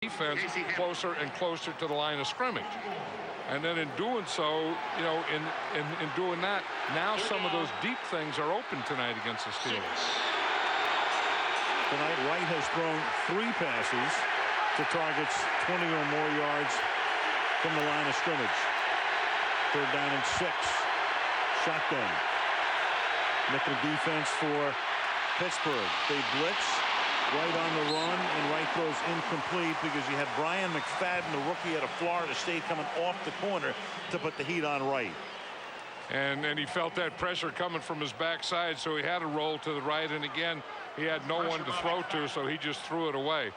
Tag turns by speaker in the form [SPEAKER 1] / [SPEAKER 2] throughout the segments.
[SPEAKER 1] defense closer and closer to the line of scrimmage. And then in doing so, you know, in doing that, now some of those deep things are open tonight against the Steelers.
[SPEAKER 2] Tonight, White has thrown 3 passes to targets 20 or more yards from the line of scrimmage. 3rd down and 6. Shotgun. Nickel defense for Pittsburgh. They blitz. White on the run, and White throws incomplete because you had Brian McFadden, the rookie out of Florida State, coming off the corner to put the heat on Wright.
[SPEAKER 1] And he felt that pressure coming from his backside, so he had to roll to the right. And again, he had no one to throw to, so he just threw it away.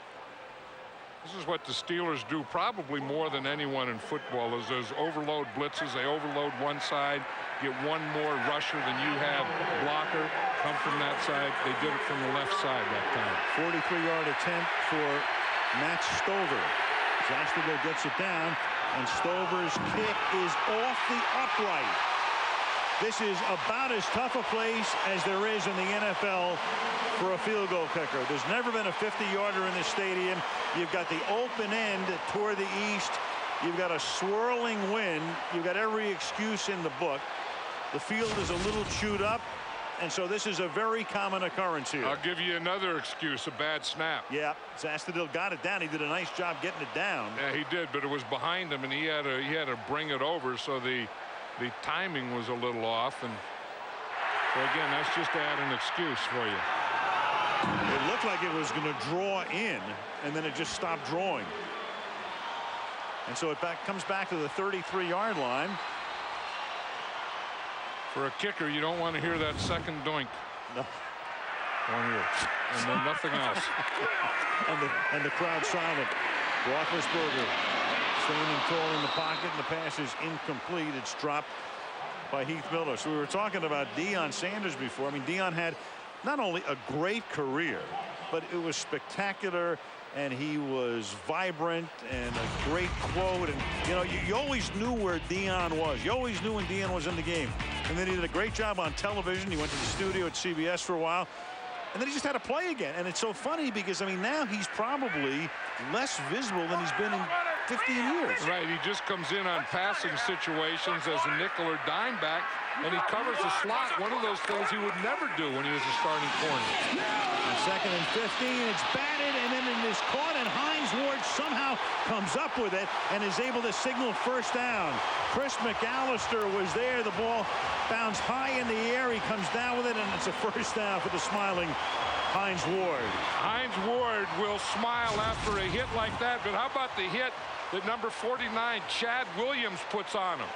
[SPEAKER 1] This is what the Steelers do probably more than anyone in football, is those overload blitzes. They overload one side, get one more rusher than you have blocker, come from that side. They did it from the left side that time.
[SPEAKER 2] 43-yard attempt for Matt Stover. Jacksonville gets it down, and Stover's kick is off the upright. This is about as tough a place as there is in the NFL for a field goal kicker. There's never been a 50-yarder in this stadium. You've got the open end toward the east. You've got a swirling wind. You've got every excuse in the book. The field is a little chewed up, and so this is a very common occurrence here.
[SPEAKER 1] I'll give you another excuse, a bad snap.
[SPEAKER 2] Yeah, Zastudil got it down. He did a nice job getting it down.
[SPEAKER 1] Yeah, he did, but it was behind him, and he had to bring it over, so the timing was a little off. And so again, that's just to add an excuse for you.
[SPEAKER 2] It looked like it was going to draw in, and then it just stopped drawing. And so it comes back to the 33-yard line.
[SPEAKER 1] For a kicker, you don't want to hear that second doink.
[SPEAKER 2] No.
[SPEAKER 1] One here, and then nothing else.
[SPEAKER 2] and the crowd silent. Roethlisberger standing tall in the pocket, and the pass is incomplete. It's dropped by Heath Miller. So we were talking about Deion Sanders before. I mean, Deion had not only a great career, but it was spectacular, and he was vibrant, and a great quote. And you know, you always knew where Deion was. You always knew when Deion was in the game. And then he did a great job on television. He went to the studio at CBS for a while, and then he just had to play again. And it's so funny because, I mean, now he's probably less visible than he's been in 15 years.
[SPEAKER 1] Right, he just comes in on passing situations as a nickel or dime back, and he covers the slot. One of those things he would never do when he was a starting corner.
[SPEAKER 2] On 2nd and 15, it's batted, and then it is caught, and Hines Ward somehow comes up with it and is able to signal first down. Chris McAllister was there. The ball bounced high in the air. He comes down with it, and it's a first down for the smiling Hines Ward.
[SPEAKER 1] Hines Ward will smile after a hit like that, but how about the hit that number 49, Chad Williams, puts on him?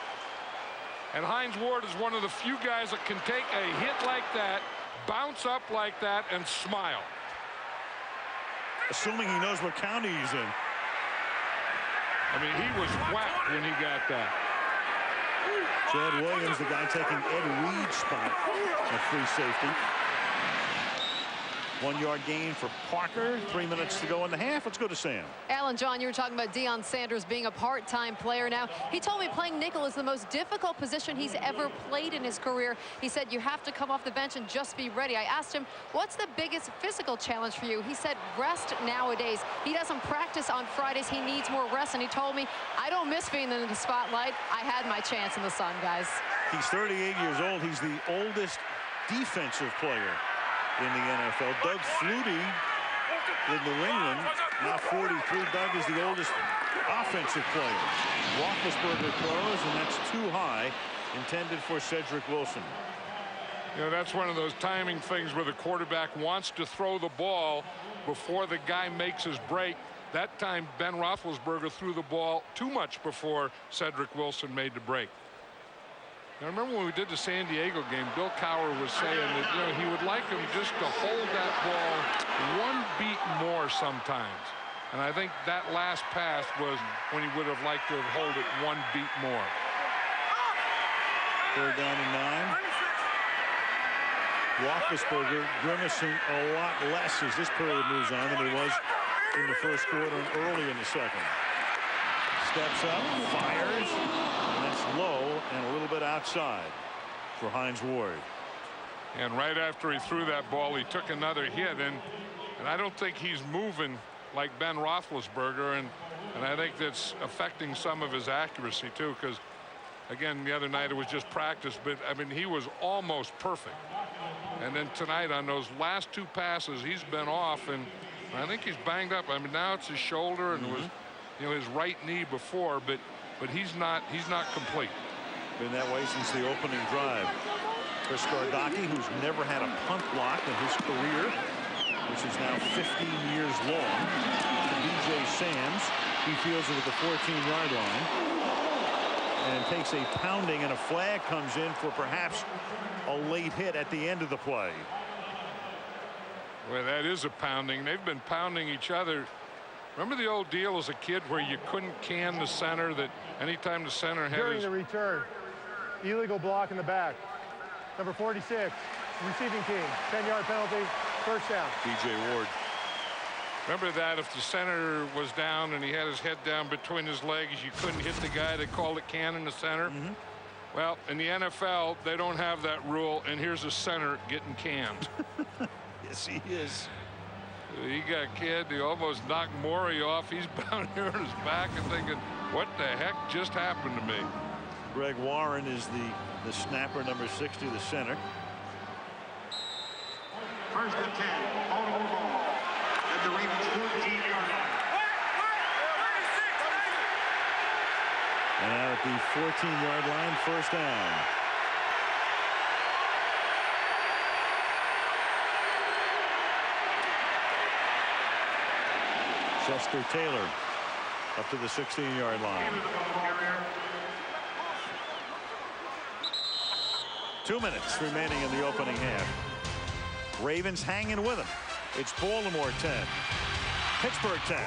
[SPEAKER 1] And Hines Ward is one of the few guys that can take a hit like that, bounce up like that, and smile.
[SPEAKER 2] Assuming he knows what county he's in.
[SPEAKER 1] I mean, he was whacked when he got that.
[SPEAKER 2] Chad Williams, the guy taking Ed Reed's spot at free safety. 1-yard gain for Parker. 3 minutes to go in the half. Let's go to Sam.
[SPEAKER 3] Alan, John, you were talking about Deion Sanders being a part-time player now. He told me playing nickel is the most difficult position he's ever played in his career. He said you have to come off the bench and just be ready. I asked him, what's the biggest physical challenge for you? He said rest nowadays. He doesn't practice on Fridays. He needs more rest. And he told me, I don't miss being in the spotlight. I had my chance in the sun, guys.
[SPEAKER 2] He's 38 years old. He's the oldest defensive player in the NFL. Doug Flutie in New England, now 43. Doug is the oldest offensive player. Roethlisberger throws, and that's too high, intended for Cedric Wilson.
[SPEAKER 1] You know, that's one of those timing things where the quarterback wants to throw the ball before the guy makes his break. That time, Ben Roethlisberger threw the ball too much before Cedric Wilson made the break. Now, remember when we did the San Diego game, Bill Cowher was saying that, you know, he would like him just to hold that ball one beat more sometimes. And I think that last pass was when he would have liked to have held it one beat more.
[SPEAKER 2] 3rd down and 9. Roethlisberger grimacing a lot less as this period moves on than he was in the first quarter and early in the second. Steps up, fires, and that's low and a little bit outside for Hines Ward.
[SPEAKER 1] And right after he threw that ball, he took another hit, and I don't think he's moving like Ben Roethlisberger, and I think that's affecting some of his accuracy too, because again the other night it was just practice, but I mean he was almost perfect, and then tonight on those last 2 passes he's been off, and I think he's banged up. I mean now it's his shoulder, and it was, you know, his right knee before, but he's not complete.
[SPEAKER 2] Been that way since the opening drive. Chris Gardocki, who's never had a punt block in his career, which is now 15 years long. DJ Sams, he fields it at the 14-yard line and takes a pounding, and a flag comes in for perhaps a late hit at the end of the play.
[SPEAKER 1] Well, that is a pounding. They've been pounding each other. Remember the old deal as a kid where you couldn't can the center, that anytime the center had
[SPEAKER 4] During the return, illegal block in the back. Number 46, receiving team, 10-yard penalty, first down.
[SPEAKER 2] DJ Ward.
[SPEAKER 1] Remember that if the center was down and he had his head down between his legs, you couldn't hit the guy. They called it can in the center. Well, in the NFL, they don't have that rule, and here's a center getting canned.
[SPEAKER 2] Yes, he is.
[SPEAKER 1] He got canned. He almost knocked Moreeeee off. He's down here on his back and thinking, what the heck just happened to me?
[SPEAKER 2] Greg Warren is the snapper, number 60, the center.
[SPEAKER 5] First and 10, Holland ball at the Ravens 14-yard line.
[SPEAKER 2] And out at the 14-yard line, first down. Chester Taylor up to the 16-yard line. 2 minutes remaining in the opening half. Ravens hanging with them. It's Baltimore 10, Pittsburgh 10.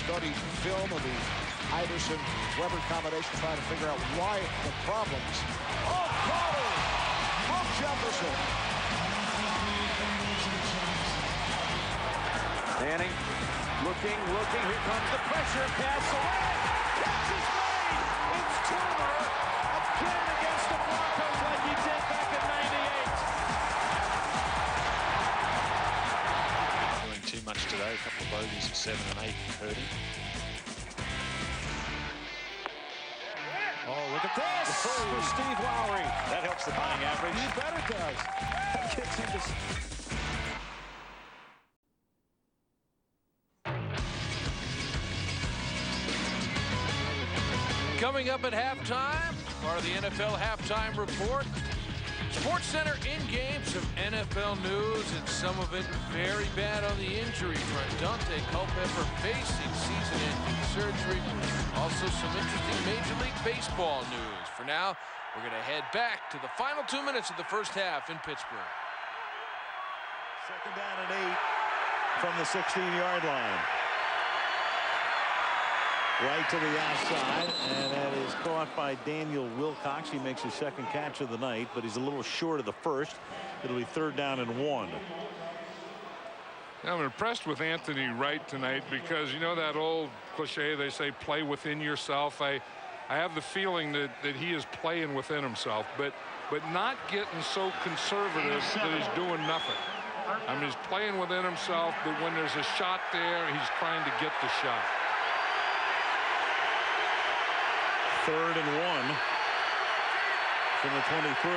[SPEAKER 6] Studied film of the Iverson-Weber combination, trying to figure out why the problems. Oh, Carter! From Jefferson.
[SPEAKER 7] Manning looking. Here comes the pressure. Pass away. Catch is made. It's Turner again against the Broncos like he did back in '98.
[SPEAKER 8] Doing too much today. A couple of bogeys at 7 and 8 hurt him.
[SPEAKER 6] Oh, look at this! For Steve Lowry.
[SPEAKER 8] That helps the batting average.
[SPEAKER 6] You bet it does. That gets him to...
[SPEAKER 9] Coming up at halftime, part of the NFL Halftime Report. SportsCenter in-game, some NFL news, and some of it very bad on the injury front. Dante Culpepper facing season-ending surgery. Also some interesting Major League Baseball news. For now, we're going to head back to the final 2 minutes of the first half in Pittsburgh.
[SPEAKER 2] Second down and 8 from the 16-yard line. Right to the outside, and that is caught by Daniel Wilcox. He makes his second catch of the night, but he's a little short of the first. It'll be 3rd down and 1.
[SPEAKER 1] I'm impressed with Anthony Wright tonight, because you know that old cliche, they say play within yourself. I have the feeling that he is playing within himself, but not getting so conservative that he's doing nothing. I mean, he's playing within himself, but when there's a shot there, he's trying to get the shot.
[SPEAKER 2] 3rd and 1 from the 23.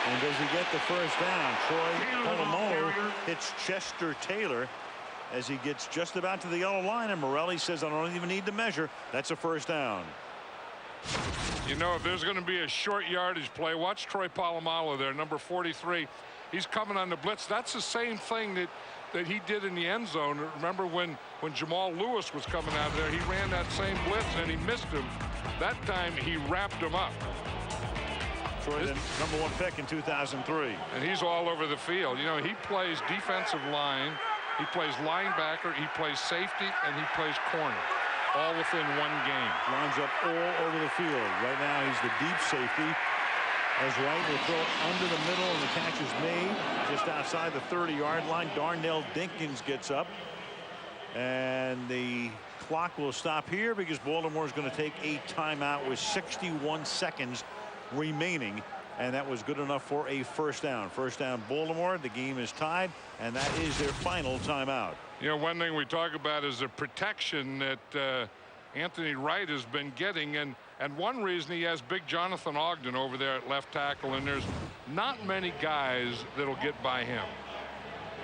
[SPEAKER 2] And does he get the first down? Troy Polamalu hits Chester Taylor as he gets just about to the yellow line, and Moreeeee says, I don't even need to measure. That's a first down.
[SPEAKER 1] You know, if there's going to be a short yardage play, watch Troy Polamalu there, number 43. He's coming on the blitz. That's the same thing that he did in the end zone. Remember when Jamal Lewis was coming out of there, he ran that same blitz and he missed him. That time he wrapped him up.
[SPEAKER 2] Troy, the number 1 pick in 2003.
[SPEAKER 1] And he's all over the field. You know, he plays defensive line, he plays linebacker, he plays safety, and he plays corner. all within one game.
[SPEAKER 2] Lines up all over the field. Right now he's the deep safety. As Wright will throw it under the middle, and the catch is made just outside the 30-yard line. Darnell Dinkins gets up, and the clock will stop here because Baltimore is going to take a timeout with 61 seconds remaining, and that was good enough for a first down. First down, Baltimore. The game is tied, and that is their final timeout.
[SPEAKER 1] You know, one thing we talk about is the protection that Anthony Wright has been getting, and one reason he has big Jonathan Ogden over there at left tackle, and there's not many guys that'll get by him.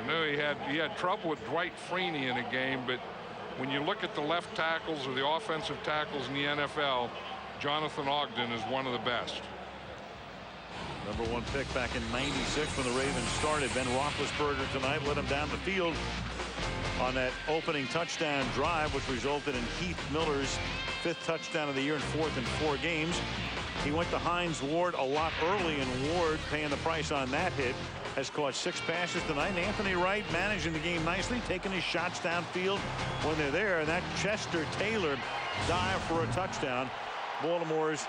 [SPEAKER 1] I know he had trouble with Dwight Freeney in a game, but when you look at the left tackles or the offensive tackles in the NFL, Jonathan Ogden is one of the best.
[SPEAKER 2] #1 pick back in '96 when the Ravens started. Ben Roethlisberger tonight led him down the field on that opening touchdown drive, which resulted in Heath Miller's 5th touchdown of the year in 4th in 4 games. He went to Hines Ward a lot early, and Ward, paying the price on that hit, has caught 6 passes tonight. And Anthony Wright managing the game nicely, taking his shots downfield when they're there. And that Chester Taylor dive for a touchdown. Baltimore's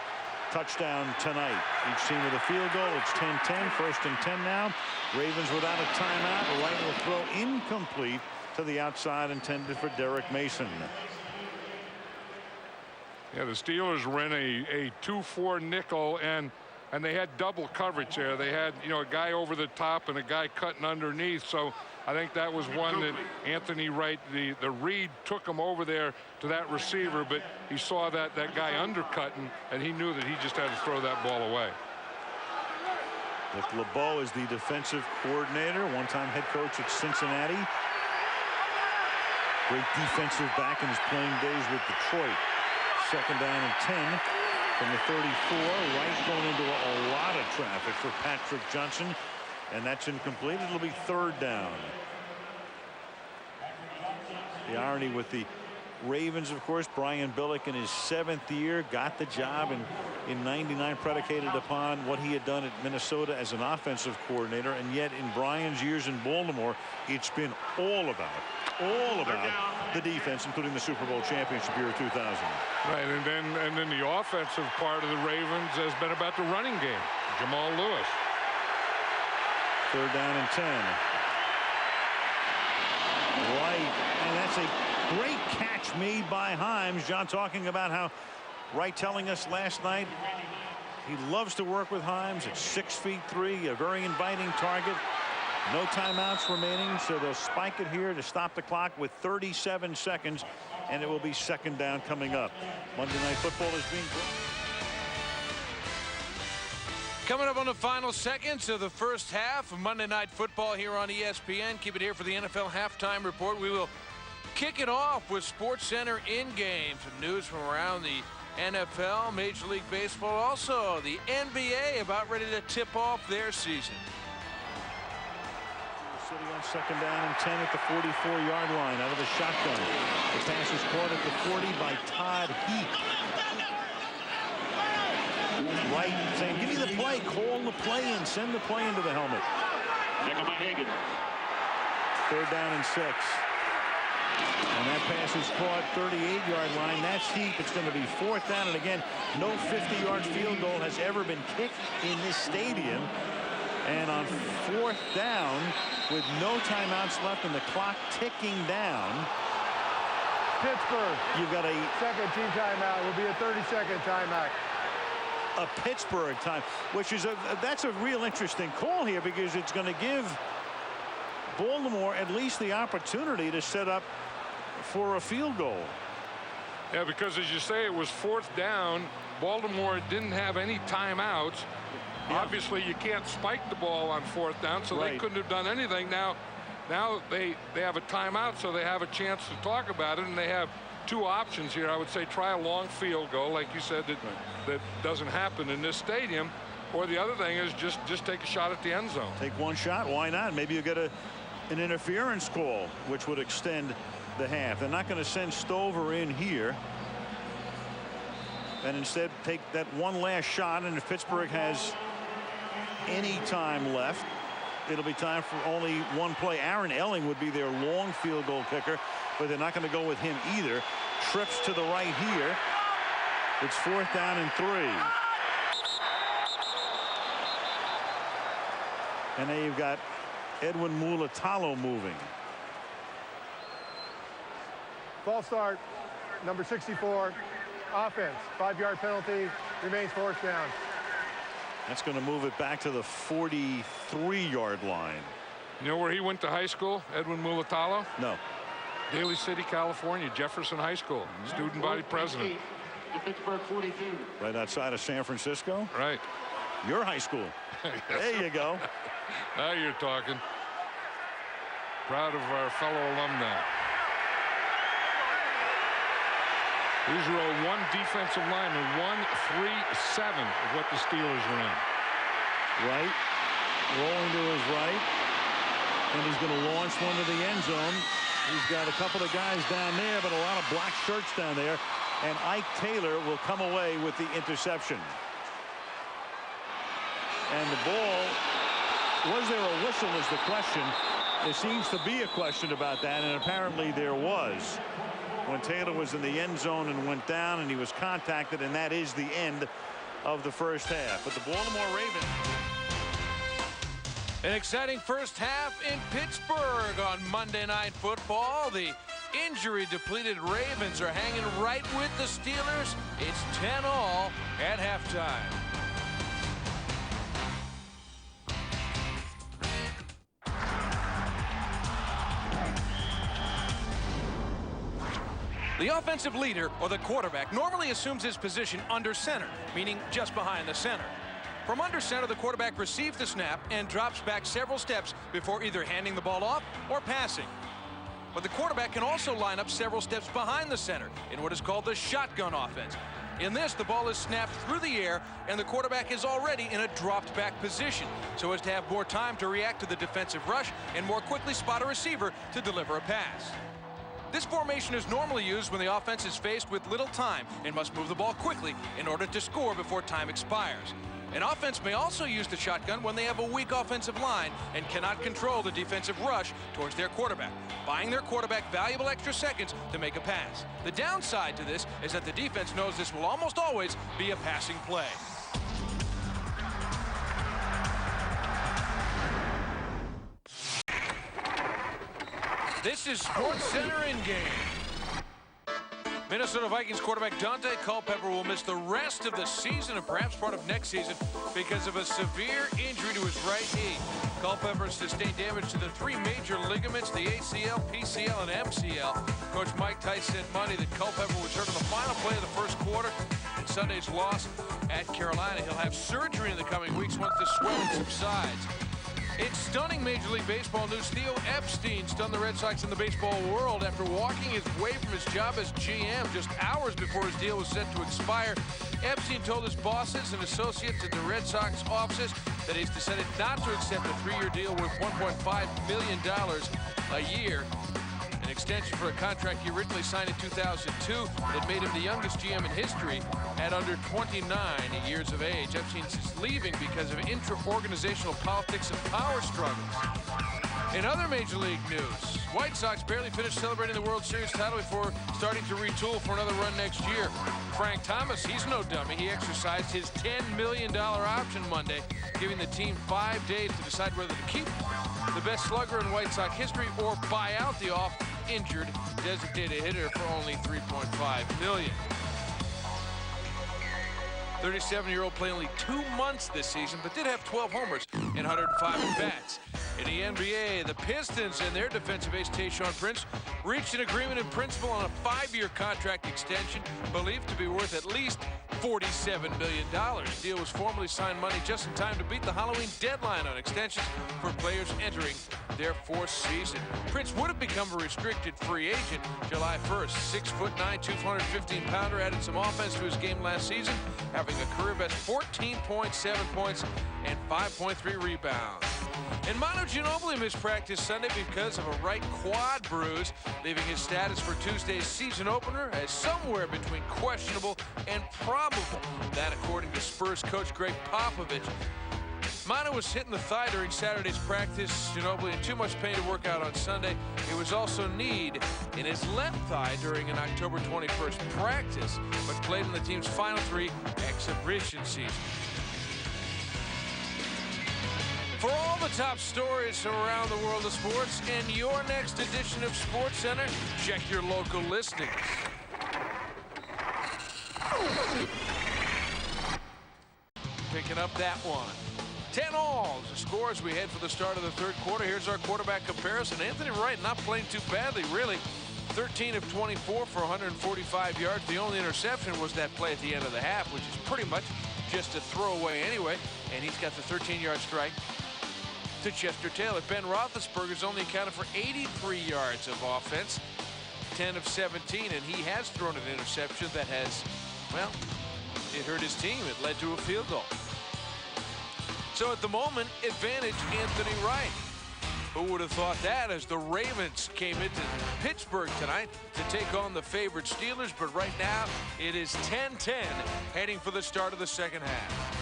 [SPEAKER 2] touchdown tonight. Each team with a field goal. It's 10-10. 1st and 10 now. Ravens without a timeout. Wright will throw incomplete to the outside, intended for Derek Mason.
[SPEAKER 1] Yeah, the Steelers were in a 2-4 nickel, and they had double coverage there. They had, you know, a guy over the top and a guy cutting underneath. So I think that was one that Anthony Wright, the read took him over there to that receiver, but he saw that guy undercutting, and he knew that he just had to throw that ball away.
[SPEAKER 2] Rick LeBeau is the defensive coordinator, one-time head coach at Cincinnati. Great defensive back in his playing days with Detroit. 2nd down and 10 from the 34. Wright going into a lot of traffic for Patrick Johnson, and that's incomplete. It'll be 3rd down. The irony with the Ravens, of course, Brian Billick in his 7th year got the job in '99, predicated upon what he had done at Minnesota as an offensive coordinator, and yet in Brian's years in Baltimore, it's been all about the defense, including the Super Bowl championship year of 2000.
[SPEAKER 1] Right, and then the offensive part of the Ravens has been about the running game. Jamal Lewis.
[SPEAKER 2] 3rd down and 10. Wright, and that's a great catch made by Himes. John talking about how Wright telling us last night he loves to work with Himes at 6'3", a very inviting target. No timeouts remaining, so they'll spike it here to stop the clock with 37 seconds, and it will be 2nd down coming up. Monday Night Football is being
[SPEAKER 9] Coming up on the final seconds of the first half of Monday Night Football here on ESPN. Keep it here for the NFL Halftime Report. We will kick it off with SportsCenter in-game. Some news from around the NFL, Major League Baseball, also the NBA about ready to tip off their season.
[SPEAKER 2] City on 2nd down and 10 at the 44-yard line out of the shotgun. The pass is caught at the 40 by Todd Heap. Wright saying, give me the play, call the play, and send the play into the helmet. 3rd down and 6. And that pass is caught 38-yard line. That's Heap. It's going to be 4th down, and again, no 50-yard field goal has ever been kicked in this stadium. And on 4th down, with no timeouts left and the clock ticking down,
[SPEAKER 4] Pittsburgh.
[SPEAKER 2] You've got a
[SPEAKER 4] 2nd team timeout. Will be a 30-second timeout.
[SPEAKER 2] A Pittsburgh time, which is that's a real interesting call here, because it's going to give Baltimore at least the opportunity to set up for a field goal.
[SPEAKER 1] Yeah, because as you say, it was 4th down. Baltimore didn't have any timeouts. Yeah. Obviously, you can't spike the ball on 4th down, so they couldn't have done anything. Now they have a timeout, so they have a chance to talk about it, and they have 2 options here. I would say try a long field goal, like you said, that doesn't happen in this stadium, or the other thing is just take a shot at the end zone.
[SPEAKER 2] Take one shot, why not? Maybe you get an interference call, which would extend the half. They're not going to send Stover in here, and instead take that one last shot, and if Pittsburgh has any time left, it'll be time for only one play. Aaron Elling would be their long field goal kicker, but they're not going to go with him either. trips to the right here. It's 4th down and 3. And now you've got Edwin Mulatalo moving.
[SPEAKER 4] False start, number 64, offense, 5-yard penalty, remains 4th down.
[SPEAKER 2] That's going to move it back to the 43-yard line.
[SPEAKER 1] You know where he went to high school, Edwin Mulatalo?
[SPEAKER 2] No.
[SPEAKER 1] Daly City, California, Jefferson High School, student body president.
[SPEAKER 2] Right outside of San Francisco?
[SPEAKER 1] Right.
[SPEAKER 2] Your high school. There you go.
[SPEAKER 1] Now you're talking. Proud of our fellow alumni. Israel, one defensive lineman, 1-3-7 of what the Steelers ran.
[SPEAKER 2] Right. Rolling to his right. And he's going to launch one to the end zone. He's got a couple of guys down there, but a lot of black shirts down there. And Ike Taylor will come away with the interception. And the ball, was there a whistle is the question. There seems to be a question about that, and apparently there was. When Taylor was in the end zone and went down, and he was contacted, and that is the end of the first half. But the Baltimore Ravens.
[SPEAKER 9] An exciting first half in Pittsburgh on Monday Night Football. The injury-depleted Ravens are hanging right with the Steelers. It's 10-all at halftime. The offensive leader, or the quarterback, normally assumes his position under center, meaning just behind the center. From under center, the quarterback receives the snap and drops back several steps before either handing the ball off or passing. But the quarterback can also line up several steps behind the center in what is called the shotgun offense. In this, the ball is snapped through the air, and the quarterback is already in a dropped back position, so as to have more time to react to the defensive rush and more quickly spot a receiver to deliver a pass. This formation is normally used when the offense is faced with little time and must move the ball quickly in order to score before time expires. An offense may also use the shotgun when they have a weak offensive line and cannot control the defensive rush towards their quarterback, buying their quarterback valuable extra seconds to make a pass. The downside to this is that the defense knows this will almost always be a passing play. This is SportsCenter in-game. Minnesota Vikings quarterback Dante Culpepper will miss the rest of the season and perhaps part of next season because of a severe injury to his right knee. Culpepper sustained damage to the 3 major ligaments, the ACL, PCL, and MCL. Coach Mike Tice said Monday that Culpepper was hurt on the final play of the first quarter in Sunday's loss at Carolina. He'll have surgery in the coming weeks once the swelling subsides. In stunning Major League Baseball news, Theo Epstein stunned the Red Sox in the baseball world after walking his way from his job as GM just hours before his deal was set to expire. Epstein told his bosses and associates at the Red Sox offices that he's decided not to accept a 3-year deal worth $1.5 million a year. An extension for a contract he originally signed in 2002 that made him the youngest GM in history at under 29 years of age. Epstein is leaving because of intra-organizational politics and power struggles. In other Major League news, White Sox barely finished celebrating the World Series title before starting to retool for another run next year. Frank Thomas, he's no dummy. He exercised his $10 million option Monday, giving the team 5 days to decide whether to keep the best slugger in White Sox history or buy out the oft-injured designated hitter for only $3.5 million. 37-year-old played only 2 months this season, but did have 12 homers and 105 at-bats. In the NBA, the Pistons and their defensive ace Tayshaun Prince reached an agreement in principle on a 5-year contract extension believed to be worth at least $47 million. The deal was formally signed Monday just in time to beat the Halloween deadline on extensions for players entering their 4th season. Prince would have become a restricted free agent July 1st. 6'9", 215-pounder added some offense to his game last season, having a career-best 14.7 points and 5.3 rebounds. And Manu Ginobili missed practice Sunday because of a right quad bruise, leaving his status for Tuesday's season opener as somewhere between questionable and probable. That according to Spurs coach Greg Popovich. Manu was hit in the thigh during Saturday's practice. Ginobili in too much pain to work out on Sunday. He was also kneed in his left thigh during an October 21st practice, but played in the team's final 3 exhibition seasons. For all the top stories from around the world of sports in your next edition of SportsCenter, check your local listings. Picking up that one. 10-all the score as we head for the start of the third quarter. Here's our quarterback comparison. Anthony Wright not playing too badly, really. 13 of 24 for 145 yards. The only interception was that play at the end of the half, which is pretty much just a throwaway anyway. And he's got the 13-yard strike to Chester Taylor. Ben Roethlisberger's only accounted for 83 yards of offense, 10 of 17, and he has thrown an interception that has, well, it hurt his team. It led to a field goal. So at the moment, advantage Anthony Wright. Who would have thought that as the Ravens came into Pittsburgh tonight to take on the favorite Steelers, but right now it is 10-10 heading for the start of the second half.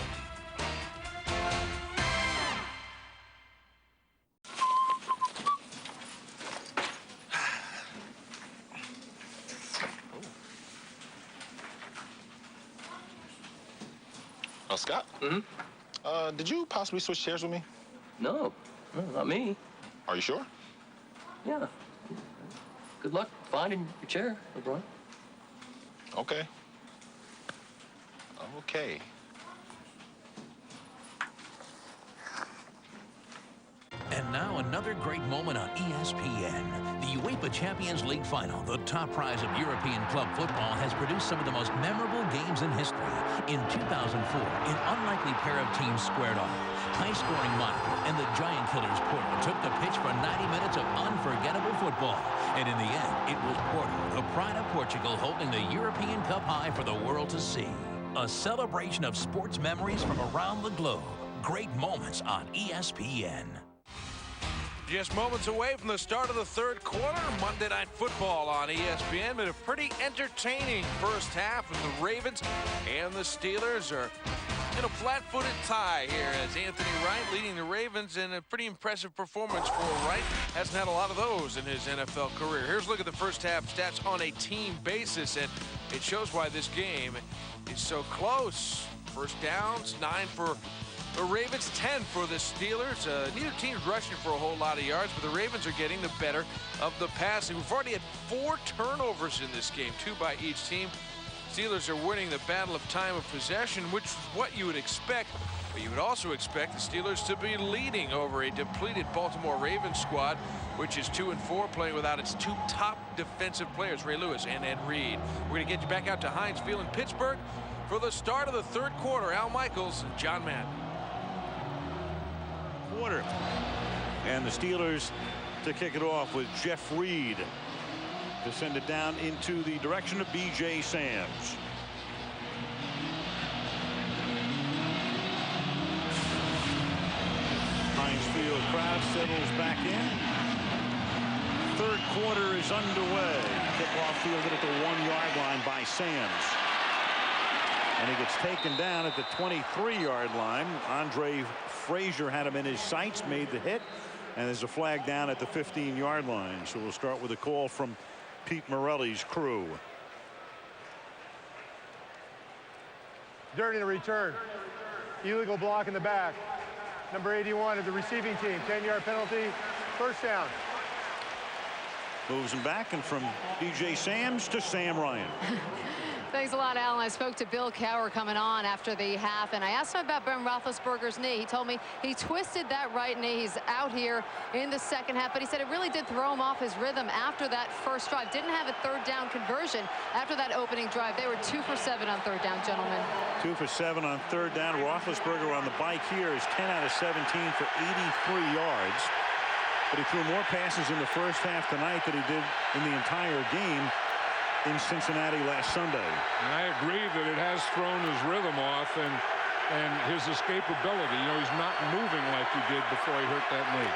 [SPEAKER 10] Scott? Mm-hmm. Did you possibly switch chairs with me?
[SPEAKER 11] No, not me.
[SPEAKER 10] Are you sure?
[SPEAKER 11] Yeah. Good luck finding your chair, LeBron.
[SPEAKER 10] Okay. Okay.
[SPEAKER 12] And now another great moment on ESPN. The UEFA Champions League final, the top prize of European club football, has produced some of the most memorable games in history. In 2004, an unlikely pair of teams squared off. High-scoring Monaco and the Giant Killers Porto took the pitch for 90 minutes of unforgettable football. And in the end, it was Porto, the pride of Portugal, holding the European Cup high for the world to see. A celebration of sports memories from around the globe. Great moments on ESPN.
[SPEAKER 9] Just moments away from the start of the third quarter. Monday Night Football on ESPN, but a pretty entertaining first half. And the Ravens and the Steelers are in a flat-footed tie here as Anthony Wright leading the Ravens in a pretty impressive performance for Wright. Hasn't had a lot of those in his NFL career. Here's a look at the first half stats on a team basis, and it shows why this game is so close. First downs, 9 for the Ravens, 10 for the Steelers. Neither team's rushing for a whole lot of yards, but the Ravens are getting the better of the passing. We've already had 4 turnovers in this game, 2 by each team. Steelers are winning the battle of time of possession, which is what you would expect, but you would also expect the Steelers to be leading over a depleted Baltimore Ravens squad, which is 2-4, playing without its 2 top defensive players, Ray Lewis and Ed Reed. We're going to get you back out to Heinz Field in Pittsburgh for the start of the third quarter. Al Michaels and John Madden.
[SPEAKER 2] Quarter. And the Steelers to kick it off with Jeff Reed to send it down into the direction of B.J. Sams. Heinz Field crowd settles back in. Third quarter is underway. Kickoff fielded at the 1-yard line by Sams. And he gets taken down at the 23-yard line. Andre Frazier had him in his sights, made the hit, and there's a flag down at the 15-yard line. So we'll start with a call from Pete Morelli's crew.
[SPEAKER 4] During the return, illegal block in the back. Number 81 of the receiving team, 10-yard penalty, first down.
[SPEAKER 2] Moves him back, and from B.J. Sams to Sam Ryan.
[SPEAKER 3] Thanks a lot, Alan. I spoke to Bill Cowher coming on after the half, and I asked him about Ben Roethlisberger's knee. He told me he twisted that right knee. He's out here in the second half, but he said it really did throw him off his rhythm after that first drive. Didn't have a third down conversion after that opening drive. They were 2 for 7 on third down, gentlemen.
[SPEAKER 2] 2 for 7 on third down. Roethlisberger on the bike here is 10 out of 17 for 83 yards. But he threw more passes in the first half tonight than he did in the entire game in Cincinnati last Sunday.
[SPEAKER 1] And I agree that it has thrown his rhythm off and his escapability. You know, he's not moving like he did before he hurt that knee.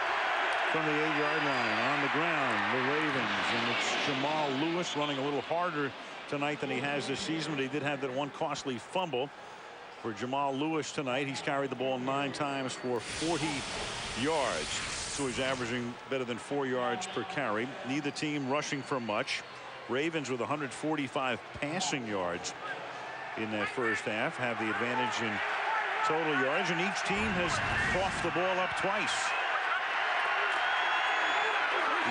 [SPEAKER 2] From the 8-yard line on the ground, the Ravens, and it's Jamal Lewis running a little harder tonight than he has this season, but he did have that one costly fumble. for Jamal Lewis tonight. He's carried the ball 9 times for 40 yards. So he's averaging better than 4 yards per carry. Neither team rushing for much. Ravens with 145 passing yards in that first half have the advantage in total yards, and each team has coughed the ball up twice.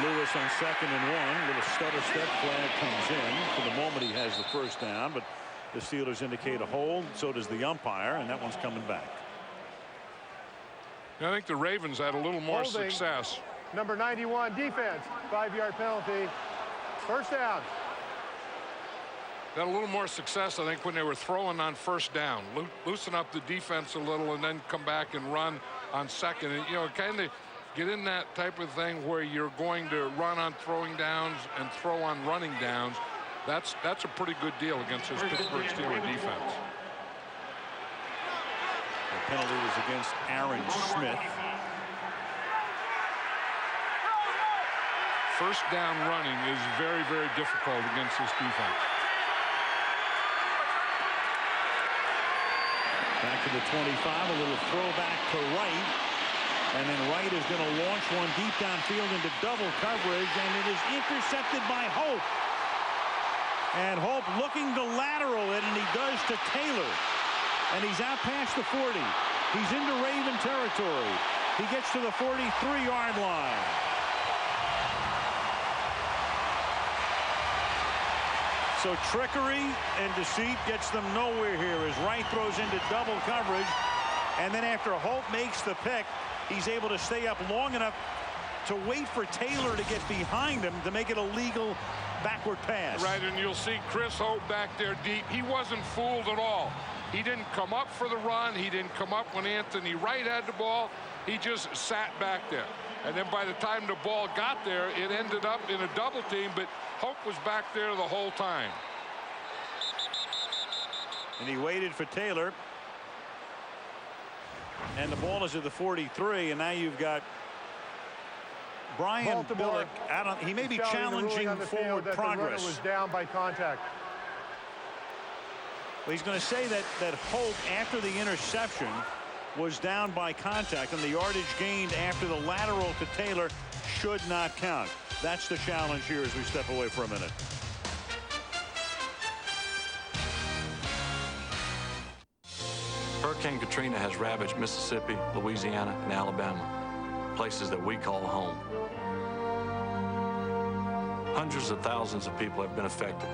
[SPEAKER 2] Lewis on 2nd and 1. Little stutter step flag comes in. For the moment he has the first down, but the Steelers indicate a hold. So does the umpire, and that one's coming back.
[SPEAKER 1] I think the Ravens had a little more success.
[SPEAKER 4] Number 91 defense, 5-yard penalty. First down.
[SPEAKER 1] Got a little more success, I think, when they were throwing on first down. Loosen up the defense a little and then come back and run on second. And, you know, kind of get in that type of thing where you're going to run on throwing downs and throw on running downs. That's a pretty good deal against this Pittsburgh Steelers defense.
[SPEAKER 2] The penalty was against Aaron Smith.
[SPEAKER 1] First down running is very, very difficult against this defense.
[SPEAKER 2] Back to the 25, a little throwback to Wright. And then Wright is going to launch one deep downfield into double coverage, and it is intercepted by Hope. And Hope looking to lateral it, and he does to Taylor. And he's out past the 40. He's into Raven territory. He gets to the 43-yard line. So trickery and deceit gets them nowhere here as Wright throws into double coverage. And then after Hope makes the pick, he's able to stay up long enough to wait for Taylor to get behind him to make it a legal backward pass.
[SPEAKER 1] Right, and you'll see Chris Hope back there deep. He wasn't fooled at all. He didn't come up for the run. He didn't come up when Anthony Wright had the ball. He just sat back there. And then by the time the ball got there, it ended up in a double team, but Hope was back there the whole time.
[SPEAKER 2] And he waited for Taylor. And the ball is at the 43, and now you've got Brian Billick out on. He may be challenging forward progress.
[SPEAKER 4] The runner was down by contact.
[SPEAKER 2] Well, he's going to say that Hope, after the interception, was down by contact, and the yardage gained after the lateral to Taylor should not count. That's the challenge here as we step away for a minute.
[SPEAKER 13] Hurricane Katrina has ravaged Mississippi, Louisiana, and Alabama, places that we call home. Hundreds of thousands of people have been affected,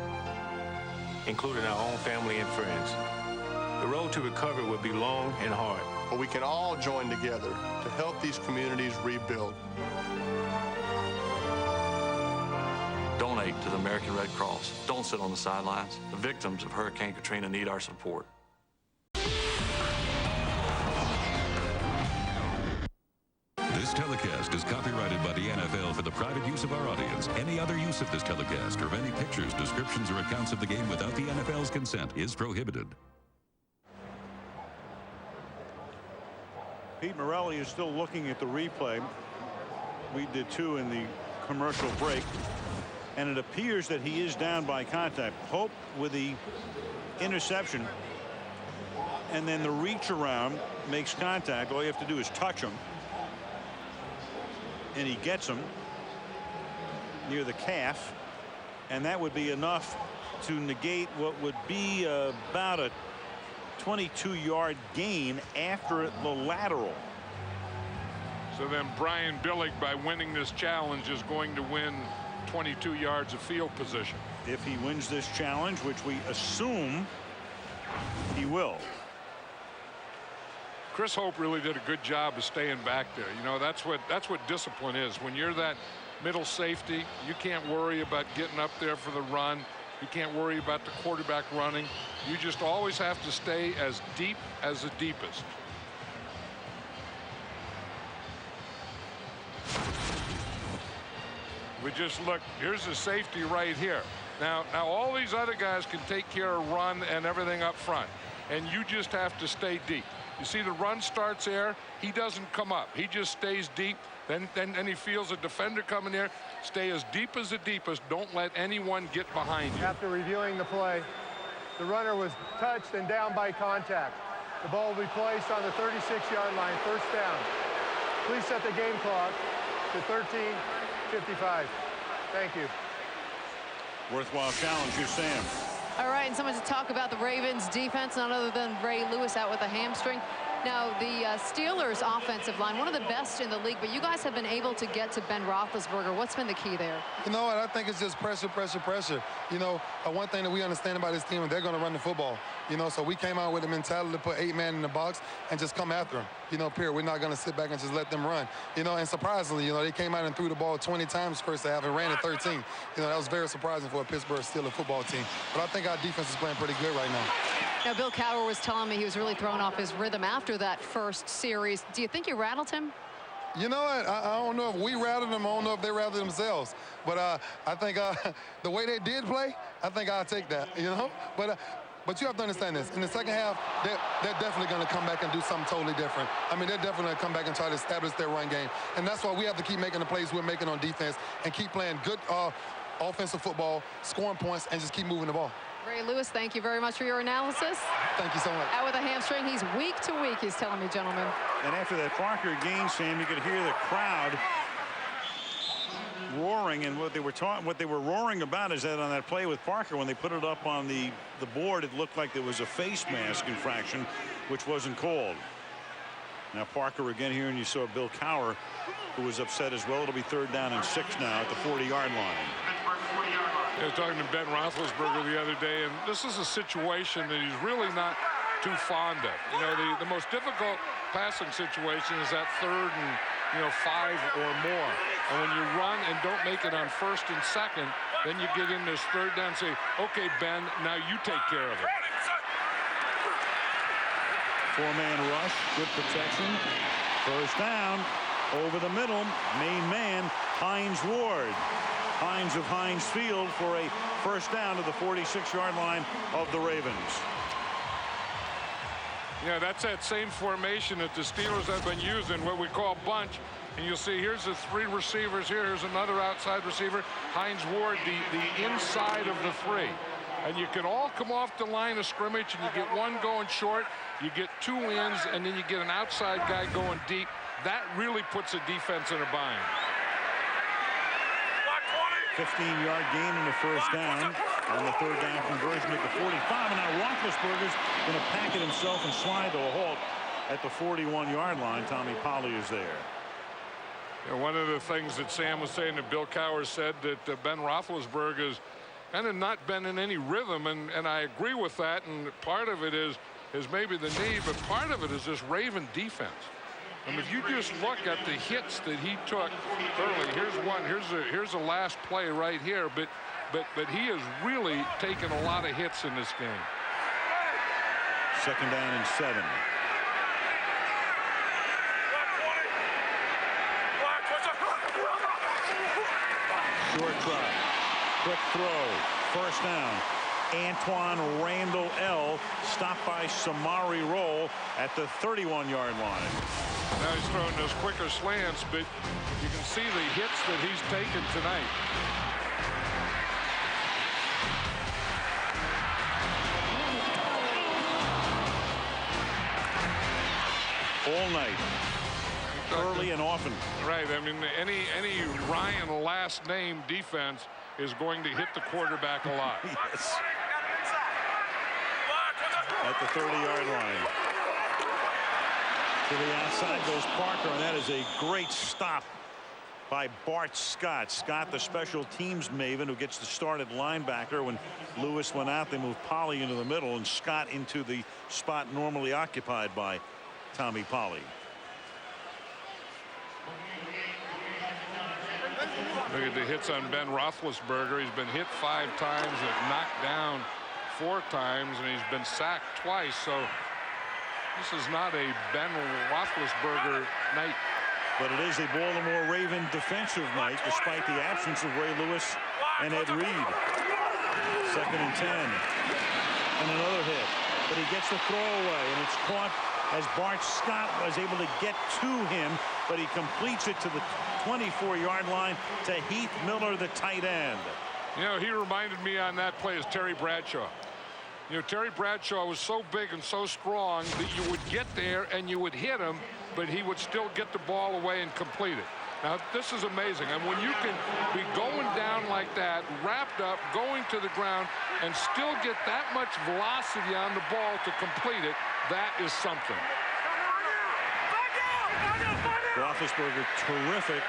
[SPEAKER 14] including our own family and friends. The road to recovery will be long and hard.
[SPEAKER 10] But we can all join together to help these communities rebuild.
[SPEAKER 13] Donate to the American Red Cross. Don't sit on the sidelines. The victims of Hurricane Katrina need our support.
[SPEAKER 15] This telecast is copyrighted by the NFL for the private use of our audience. Any other use of this telecast or of any pictures, descriptions, or accounts of the game without the NFL's consent is prohibited.
[SPEAKER 2] Pete Morelli is still looking at the replay. We did too in the commercial break. And it appears that he is down by contact. Hope with the interception. And then the reach around makes contact. All you have to do is touch him. And he gets him near the calf. And that would be enough to negate what would be about a 22-yard gain after the lateral.
[SPEAKER 1] So then Brian Billick, by winning this challenge, is going to win 22 yards of field position.
[SPEAKER 2] If he wins this challenge, which we assume he will.
[SPEAKER 1] Chris Hope really did a good job of staying back there. You know, that's what discipline is. When you're that middle safety, you can't worry about getting up there for the run. You can't worry about the quarterback running. You just always have to stay as deep as the deepest. We just look, here's the safety right here. Now all these other guys can take care of run and everything up front. And you just have to stay deep. You see the run starts there. He doesn't come up. He just stays deep. Then he feels a defender coming there. Stay as deep as the deepest. Don't let anyone get behind you.
[SPEAKER 4] After reviewing the play, the runner was touched and down by contact. The ball will be placed on the 36-yard line, first down. Please set the game clock to 13:55. Thank you.
[SPEAKER 2] Worthwhile challenge here, Sam.
[SPEAKER 3] All right, and someone to talk about the Ravens defense, none other than Ray Lewis out with a hamstring. Now, the Steelers offensive line, one of the best in the league, but you guys have been able to get to Ben Roethlisberger. What's been the key there?
[SPEAKER 16] You know what? I think it's just pressure, pressure, pressure. You know, one thing that we understand about this team is they're going to run the football. You know, so we came out with the mentality to put 8 men in the box and just come after them. You know, period. We're not going to sit back and just let them run. You know, and surprisingly, you know, they came out and threw the ball 20 times first half and ran it 13. You know, that was very surprising for a Pittsburgh Steelers football team. But I think our defense is playing pretty good right now.
[SPEAKER 3] Now, Bill Cowher was telling me he was really thrown off his rhythm after that first series. Do you think you rattled him?
[SPEAKER 16] You know what? I don't know if we rattled them. I don't know if they rattled themselves. But I think the way they did play, I think I'll take that, you know? But you have to understand this. In the second half, they're definitely going to come back and do something totally different. I mean, they're definitely going to come back and try to establish their run game. And that's why we have to keep making the plays we're making on defense and keep playing good offensive football, scoring points, and just keep moving the ball.
[SPEAKER 3] Ray Lewis, thank you very much for your analysis.
[SPEAKER 16] Thank you so much.
[SPEAKER 3] Out with a hamstring, he's week to week, he's telling me, gentlemen.
[SPEAKER 2] And after that Parker gain, Sam, you could hear the crowd roaring, and what they were roaring about is that on that play with Parker, when they put it up on the board, it looked like there was a face mask infraction, which wasn't called. Now Parker again here, and you saw Bill Cowher, who was upset as well. It'll be 3rd down and 6 now at the 40-yard line.
[SPEAKER 1] I was talking to Ben Roethlisberger the other day, and this is a situation that he's really not too fond of. You know, the most difficult passing situation is that 3rd and, 5 or more. And when you run and don't make it on 1st and 2nd, then you get in this 3rd down and say, okay, Ben, now you take care of it.
[SPEAKER 2] 4-man rush, good protection. First down, over the middle, main man, Hines Ward. Hines of Hines Field for a first down to the 46-yard line of the Ravens.
[SPEAKER 1] Yeah, that's that same formation that the Steelers have been using, what we call bunch. And you'll see here's the 3 receivers here. Here's another outside receiver. Hines Ward, the inside of the 3. And you can all come off the line of scrimmage, and you get one going short, you get 2 ends, and then you get an outside guy going deep. That really puts a defense in a bind.
[SPEAKER 2] 15-yard gain in the first down on the 3rd down conversion at the 45. And now Roethlisberger's going to pack it himself and slide to a halt at the 41-yard line. Tommy Polley is there.
[SPEAKER 1] One of the things that Sam was saying, that Bill Cowher said, that Ben Roethlisberger has kind of not been in any rhythm, and I agree with that. And part of it is maybe the knee, but part of it is this Raven defense. And if you just look at the hits that he took early, here's one, here's the last play right here, but he has really taken a lot of hits in this game.
[SPEAKER 2] 2nd down and 7. Short drop, quick throw, first down. Antoine Randall L. stopped by Samari Roll at the 31-yard line.
[SPEAKER 1] Now he's throwing those quicker slants, but you can see the hits that he's taken tonight.
[SPEAKER 2] All night, early and often.
[SPEAKER 1] Right. I mean, any Ryan last name defense is going to hit the quarterback a lot.
[SPEAKER 2] Yes. At the 30-yard line. To the outside goes Parker, and that is a great stop by Bart Scott. Scott, the special teams maven, who gets the start at linebacker. When Lewis went out, they moved Polley into the middle, and Scott into the spot normally occupied by Tommy Polley.
[SPEAKER 1] Look at the hits on Ben Roethlisberger. He's been hit 5 times and knocked down 4 times, and he's been sacked twice. So this is not a Ben Roethlisberger night.
[SPEAKER 2] But it is a Baltimore Raven defensive night, despite the absence of Ray Lewis and Ed Reed. 2nd and 10. And another hit. But he gets the throw away, and it's caught as Bart Scott was able to get to him, but he completes it to the 24-yard line to Heath Miller, the tight end.
[SPEAKER 1] You know, he reminded me on that play as Terry Bradshaw. You know, Terry Bradshaw was so big and so strong that you would get there and you would hit him, but he would still get the ball away and complete it. Now, this is amazing. And when you can be going down like that, wrapped up, going to the ground, and still get that much velocity on the ball to complete it, that is something.
[SPEAKER 2] Roethlisberger, terrific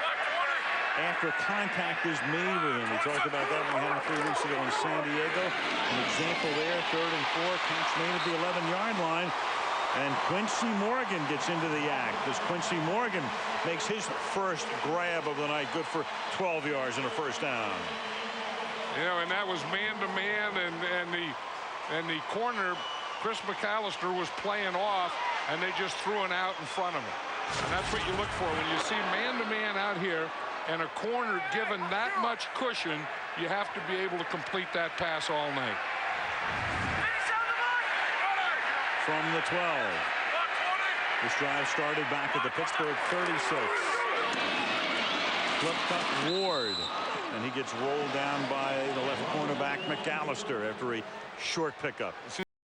[SPEAKER 2] after contact is made with him. We talked about that when we had him 3 weeks ago in San Diego. An example there, 3rd and 4, catch made at the 11-yard line. And Quincy Morgan gets into the act as Quincy Morgan makes his first grab of the night. Good for 12 yards and a first down.
[SPEAKER 1] You know, and that was man-to-man, and the corner, Chris McAllister, was playing off, and they just threw it out in front of him. And that's what you look for when you see man-to-man out here and a corner given that much cushion. You have to be able to complete that pass all night.
[SPEAKER 2] From the 12. This drive started back at the Pittsburgh 36. Flip cut Ward, and he gets rolled down by the left cornerback McAllister after a short pickup.